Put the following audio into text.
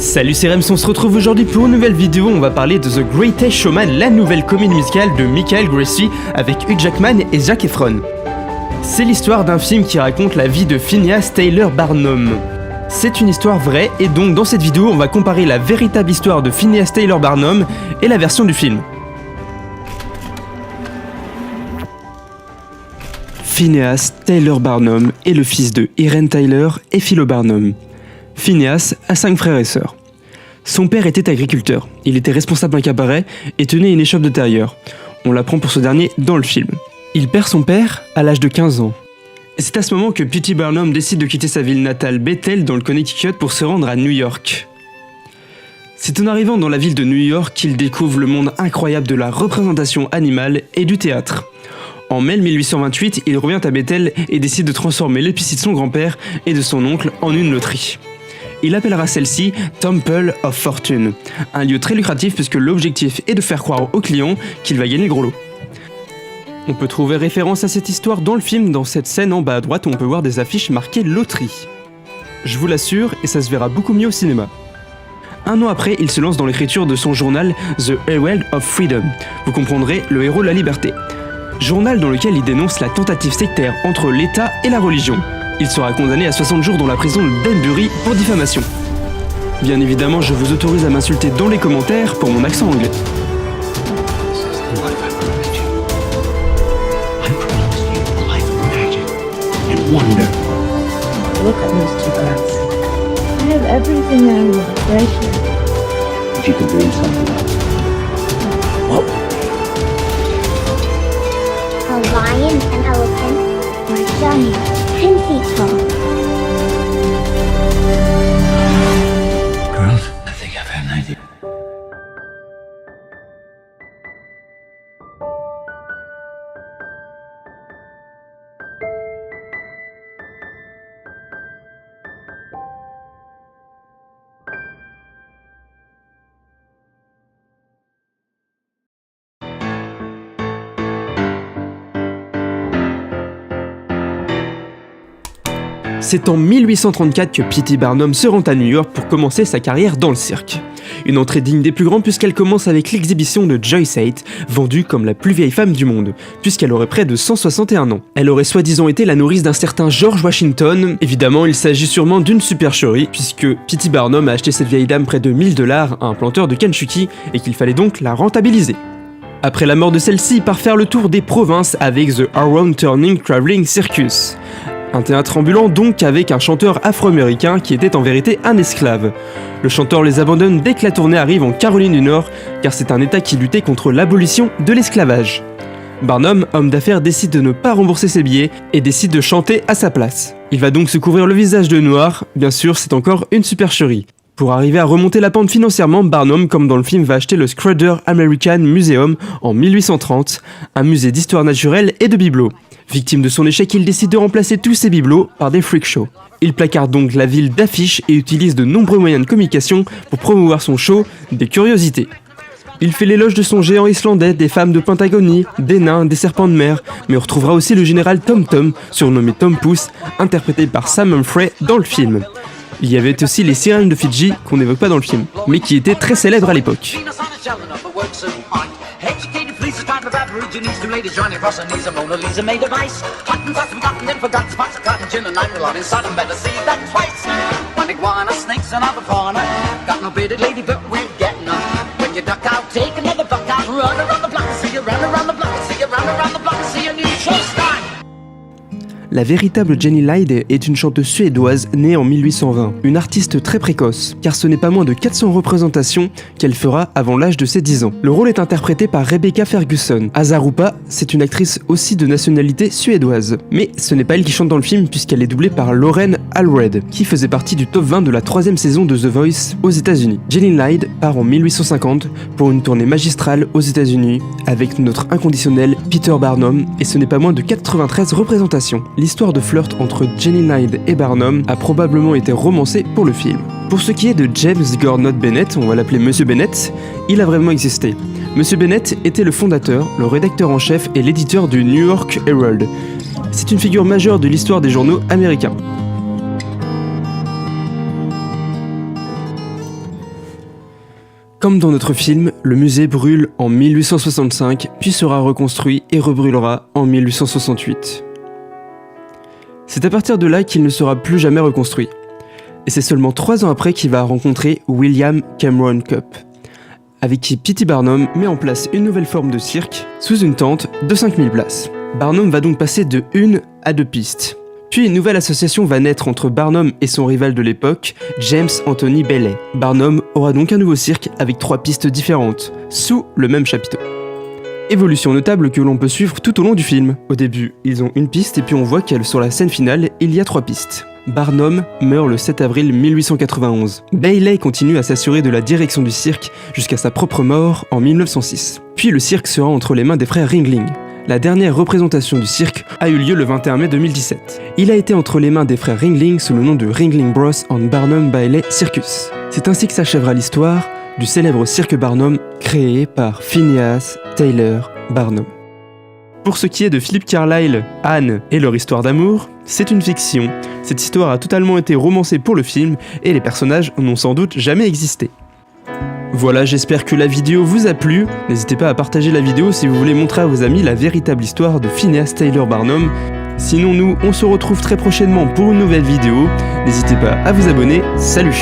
Salut, c'est Rems, on se retrouve aujourd'hui pour une nouvelle vidéo. On va parler de The Greatest Showman, la nouvelle comédie musicale de Michael Gracie avec Hugh Jackman et Zac Efron. C'est l'histoire d'un film qui raconte la vie de Phineas Taylor Barnum. C'est une histoire vraie et donc dans cette vidéo on va comparer la véritable histoire de Phineas Taylor Barnum et la version du film. Phineas Taylor Barnum est le fils de Irene Tyler et Philo Barnum. Phineas a 5 frères et sœurs. Son père était agriculteur, il était responsable d'un cabaret et tenait une échoppe de tailleur. On l'apprend pour ce dernier dans le film. Il perd son père à l'âge de 15 ans. C'est à ce moment que P.T. Barnum décide de quitter sa ville natale Bethel dans le Connecticut pour se rendre à New York. C'est en arrivant dans la ville de New York qu'il découvre le monde incroyable de la représentation animale et du théâtre. En mai 1828, il revient à Bethel et décide de transformer l'épicerie de son grand-père et de son oncle en une loterie. Il appellera celle-ci Temple of Fortune, un lieu très lucratif puisque l'objectif est de faire croire aux clients qu'il va gagner le gros lot. On peut trouver référence à cette histoire dans le film, dans cette scène en bas à droite où on peut voir des affiches marquées loterie. Je vous l'assure, et ça se verra beaucoup mieux au cinéma. Un an après, il se lance dans l'écriture de son journal The Herald of Freedom, vous comprendrez, le héros de la liberté. Journal dans lequel il dénonce la tentative sectaire entre l'État et la religion. Il sera condamné à 60 jours dans la prison de Danbury pour diffamation. Bien évidemment, je vous autorise à m'insulter dans les commentaires pour mon accent anglais. Wonder. Look at those two girls. I have everything I want right here. If you could dream something else. What? A lion, an elephant, or a giant 10 feet tall. Girls, I think I've had an idea. C'est en 1834 que P.T. Barnum se rend à New York pour commencer sa carrière dans le cirque. Une entrée digne des plus grands puisqu'elle commence avec l'exhibition de Joyce Haight, vendue comme la plus vieille femme du monde, puisqu'elle aurait près de 161 ans. Elle aurait soi-disant été la nourrice d'un certain George Washington. Évidemment, il s'agit sûrement d'une supercherie, puisque P.T. Barnum a acheté cette vieille dame près de $1000 à un planteur de Kentucky et qu'il fallait donc la rentabiliser. Après la mort de celle-ci, il part faire le tour des provinces avec The Around Turning Traveling Circus. Un théâtre ambulant donc avec un chanteur afro-américain qui était en vérité un esclave. Le chanteur les abandonne dès que la tournée arrive en Caroline du Nord, car c'est un état qui luttait contre l'abolition de l'esclavage. Barnum, homme d'affaires, décide de ne pas rembourser ses billets et décide de chanter à sa place. Il va donc se couvrir le visage de noir, bien sûr c'est encore une supercherie. Pour arriver à remonter la pente financièrement, Barnum, comme dans le film, va acheter le Scudder American Museum en 1830, un musée d'histoire naturelle et de bibelots. Victime de son échec, il décide de remplacer tous ses bibelots par des freak shows. Il placarde donc la ville d'affiches et utilise de nombreux moyens de communication pour promouvoir son show des curiosités. Il fait l'éloge de son géant islandais, des femmes de Pentagonie, des nains, des serpents de mer, mais on retrouvera aussi le général Tom Tom, surnommé Tom Pouce, interprété par Sam Humphrey dans le film. Il y avait aussi les sirènes de Fidji, qu'on n'évoque pas dans le film, mais qui étaient très célèbres à l'époque. Educated fleeces, time of aborigines, two ladies joining across her knees, a Mona Lisa made of ice. Hot and fast, forgotten, then forgotten, spots of cotton gin and nylon inside them, better see that twice. One iguana, snakes, another fauna. Got no bearded lady, but we're getting them. When you duck out, take another buck out, run around the block and see you, run around the block and see you, run around the block and see a new show start. La véritable Jenny Light est une chanteuse suédoise née en 1820, une artiste très précoce, car ce n'est pas moins de 400 représentations qu'elle fera avant l'âge de ses 10 ans. Le rôle est interprété par Rebecca Ferguson. Hasard ou pas, c'est une actrice aussi de nationalité suédoise. Mais ce n'est pas elle qui chante dans le film puisqu'elle est doublée par Lauren Allred, qui faisait partie du top 20 de la 3e saison de The Voice aux États-Unis. Jenny Light part en 1850 pour une tournée magistrale aux États-Unis avec notre inconditionnel Peter Barnum, et ce n'est pas moins de 93 représentations. L'histoire de flirt entre Jenny Light et Barnum a probablement été romancée pour le film. Pour ce qui est de James Gordon Bennett, on va l'appeler Monsieur Bennett, il a vraiment existé. Monsieur Bennett était le fondateur, le rédacteur en chef et l'éditeur du New York Herald. C'est une figure majeure de l'histoire des journaux américains. Comme dans notre film, le musée brûle en 1865, puis sera reconstruit et rebrûlera en 1868. C'est à partir de là qu'il ne sera plus jamais reconstruit. Et c'est seulement 3 ans après qu'il va rencontrer William Cameron Cupp, avec qui P.T. Barnum met en place une nouvelle forme de cirque sous une tente de 5000 places. Barnum va donc passer de 1 à 2 pistes. Puis une nouvelle association va naître entre Barnum et son rival de l'époque, James Anthony Bailey. Barnum aura donc un nouveau cirque avec 3 pistes différentes, sous le même chapiteau. Évolution notable que l'on peut suivre tout au long du film. Au début, ils ont une piste et puis on voit qu'elle sur la scène finale, il y a 3 pistes. Barnum meurt le 7 avril 1891. Bailey continue à s'assurer de la direction du cirque jusqu'à sa propre mort en 1906. Puis le cirque sera entre les mains des frères Ringling. La dernière représentation du cirque a eu lieu le 21 mai 2017. Il a été entre les mains des frères Ringling sous le nom de Ringling Bros and Barnum Bailey Circus. C'est ainsi que s'achèvera l'histoire du célèbre cirque Barnum créé par Phineas Taylor Barnum. Pour ce qui est de Philip Carlyle, Anne et leur histoire d'amour, c'est une fiction. Cette histoire a totalement été romancée pour le film et les personnages n'ont sans doute jamais existé. Voilà, j'espère que la vidéo vous a plu. N'hésitez pas à partager la vidéo si vous voulez montrer à vos amis la véritable histoire de Phineas Taylor Barnum. Sinon nous, on se retrouve très prochainement pour une nouvelle vidéo. N'hésitez pas à vous abonner. Salut!